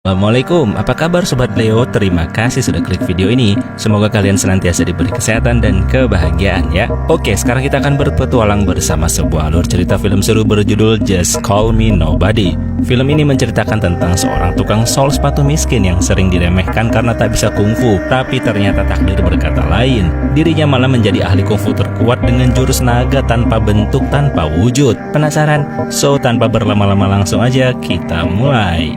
Assalamualaikum, apa kabar Sobat Leo? Terima kasih sudah klik video ini. Semoga kalian senantiasa diberi kesehatan dan kebahagiaan ya. Oke, sekarang kita akan berpetualang bersama sebuah alur cerita film seru berjudul Just Call Me Nobody. Film ini menceritakan tentang seorang tukang sol sepatu miskin yang sering diremehkan karena tak bisa kungfu. Tapi ternyata takdir berkata lain. Dirinya malah menjadi ahli kungfu terkuat dengan jurus naga tanpa bentuk, tanpa wujud. Penasaran? So, tanpa berlama-lama langsung aja kita mulai.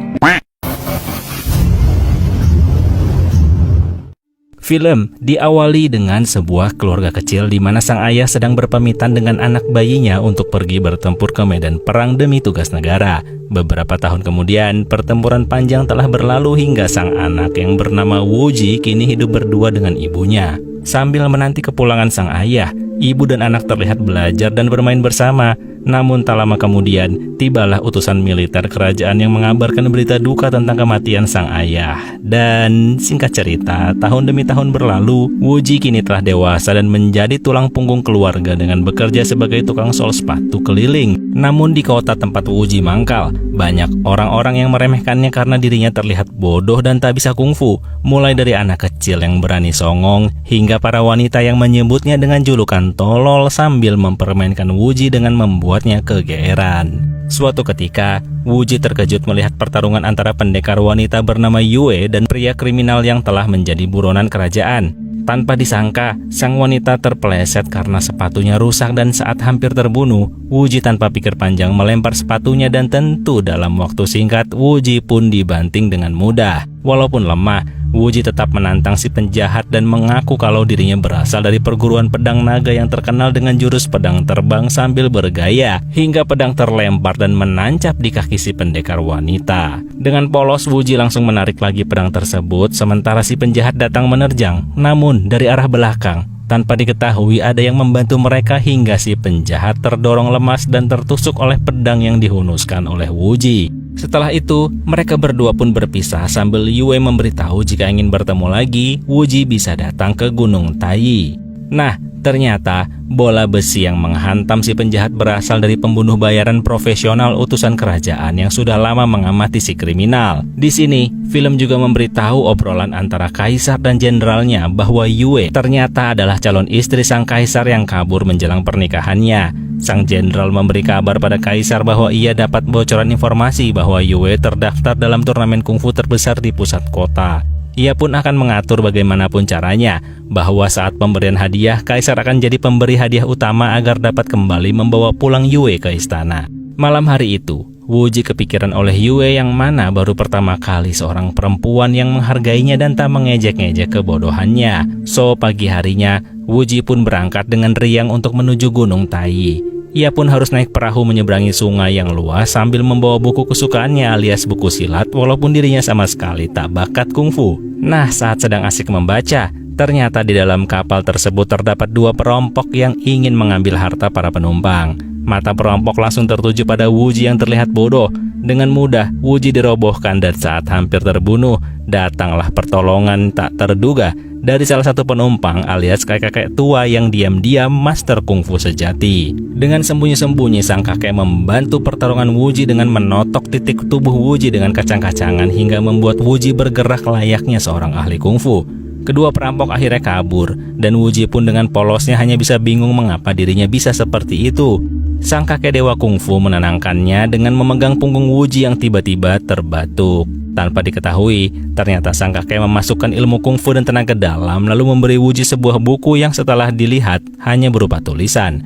Film diawali dengan sebuah keluarga kecil di mana sang ayah sedang berpamitan dengan anak bayinya untuk pergi bertempur ke medan perang demi tugas negara. Beberapa tahun kemudian, pertempuran panjang telah berlalu hingga sang anak yang bernama Wuji kini hidup berdua dengan ibunya. Sambil menanti kepulangan sang ayah, ibu dan anak terlihat belajar dan bermain bersama. Namun tak lama kemudian, tibalah utusan militer kerajaan yang mengabarkan berita duka tentang kematian sang ayah. Dan singkat cerita, tahun demi tahun berlalu, Wuji kini telah dewasa dan menjadi tulang punggung keluarga dengan bekerja sebagai tukang sol sepatu keliling. Namun di kota tempat Wuji mangkal, banyak orang-orang yang meremehkannya karena dirinya terlihat bodoh dan tak bisa kungfu. Mulai dari anak kecil yang berani songong, hingga para wanita yang menyebutnya dengan julukan tolol sambil mempermainkan Wuji dengan membuatnya kegeeran. Suatu ketika, Wuji terkejut melihat pertarungan antara pendekar wanita bernama Yue dan pria kriminal yang telah menjadi buronan kerajaan. Tanpa disangka, sang wanita terpeleset karena sepatunya rusak dan saat hampir terbunuh, Wuji tanpa pikir panjang melempar sepatunya dan tentu dalam waktu singkat, Wuji pun dibanting dengan mudah. Walaupun lemah, Wuji tetap menantang si penjahat dan mengaku kalau dirinya berasal dari perguruan pedang naga yang terkenal dengan jurus pedang terbang sambil bergaya, hingga pedang terlempar dan menancap di kaki si pendekar wanita. Dengan polos, Wuji langsung menarik lagi pedang tersebut, sementara si penjahat datang menerjang. Namun dari arah belakang, tanpa diketahui ada yang membantu mereka hingga si penjahat terdorong lemas dan tertusuk oleh pedang yang dihunuskan oleh Wuji. Setelah itu, mereka berdua pun berpisah sambil Yue memberitahu jika ingin bertemu lagi, Wuji bisa datang ke Gunung Tai. Nah, ternyata bola besi yang menghantam si penjahat berasal dari pembunuh bayaran profesional utusan kerajaan yang sudah lama mengamati si kriminal. Di sini, film juga memberitahu obrolan antara kaisar dan jenderalnya bahwa Yue ternyata adalah calon istri sang kaisar yang kabur menjelang pernikahannya. Sang jenderal memberi kabar pada kaisar bahwa ia dapat bocoran informasi bahwa Yue terdaftar dalam turnamen kungfu terbesar di pusat kota. Ia pun akan mengatur bagaimanapun caranya, bahwa saat pemberian hadiah, kaisar akan jadi pemberi hadiah utama agar dapat kembali membawa pulang Yue ke istana. Malam hari itu, Wuji kepikiran oleh Yue yang mana baru pertama kali seorang perempuan yang menghargainya dan tak mengejek-ngejek kebodohannya. So, pagi harinya, Wuji pun berangkat dengan riang untuk menuju Gunung Tai. Ia pun harus naik perahu menyeberangi sungai yang luas sambil membawa buku kesukaannya alias buku silat walaupun dirinya sama sekali tak bakat kungfu. Nah, saat sedang asik membaca, ternyata di dalam kapal tersebut terdapat dua perampok yang ingin mengambil harta para penumpang. Mata perampok langsung tertuju pada Wuji yang terlihat bodoh. Dengan mudah, Wuji dirobohkan dan saat hampir terbunuh, datanglah pertolongan tak terduga dari salah satu penumpang alias kakek-kakek tua yang diam-diam master kungfu sejati. Dengan sembunyi-sembunyi, sang kakek membantu pertarungan Wuji dengan menotok titik tubuh Wuji dengan kacang-kacangan hingga membuat Wuji bergerak layaknya seorang ahli kungfu. Kedua perampok akhirnya kabur, dan Wuji pun dengan polosnya hanya bisa bingung mengapa dirinya bisa seperti itu. Sang kakek dewa kungfu menenangkannya dengan memegang punggung Wuji yang tiba-tiba terbatuk. Tanpa diketahui, ternyata sang kakek memasukkan ilmu kungfu dan tenaga dalam lalu memberi Wuji sebuah buku yang setelah dilihat hanya berupa tulisan.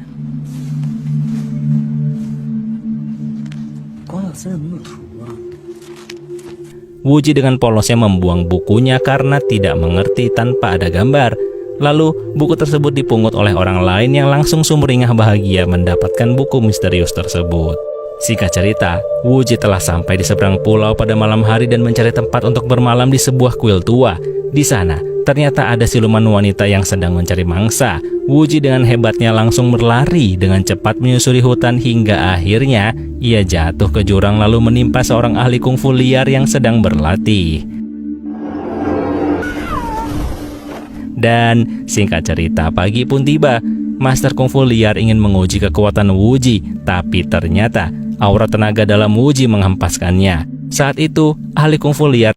Wuji dengan polosnya membuang bukunya karena tidak mengerti tanpa ada gambar. Lalu, buku tersebut dipungut oleh orang lain yang langsung sumringah bahagia mendapatkan buku misterius tersebut. Singkat cerita, Wuji telah sampai di seberang pulau pada malam hari dan mencari tempat untuk bermalam di sebuah kuil tua. Di sana, ternyata ada siluman wanita yang sedang mencari mangsa. Wuji dengan hebatnya langsung berlari dengan cepat menyusuri hutan hingga akhirnya ia jatuh ke jurang lalu menimpa seorang ahli kungfu liar yang sedang berlatih. Dan singkat cerita, pagi pun tiba. Master kungfu liar ingin menguji kekuatan Wuji, tapi ternyata aura tenaga dalam Wuji menghempaskannya. Saat itu, ahli kungfu liar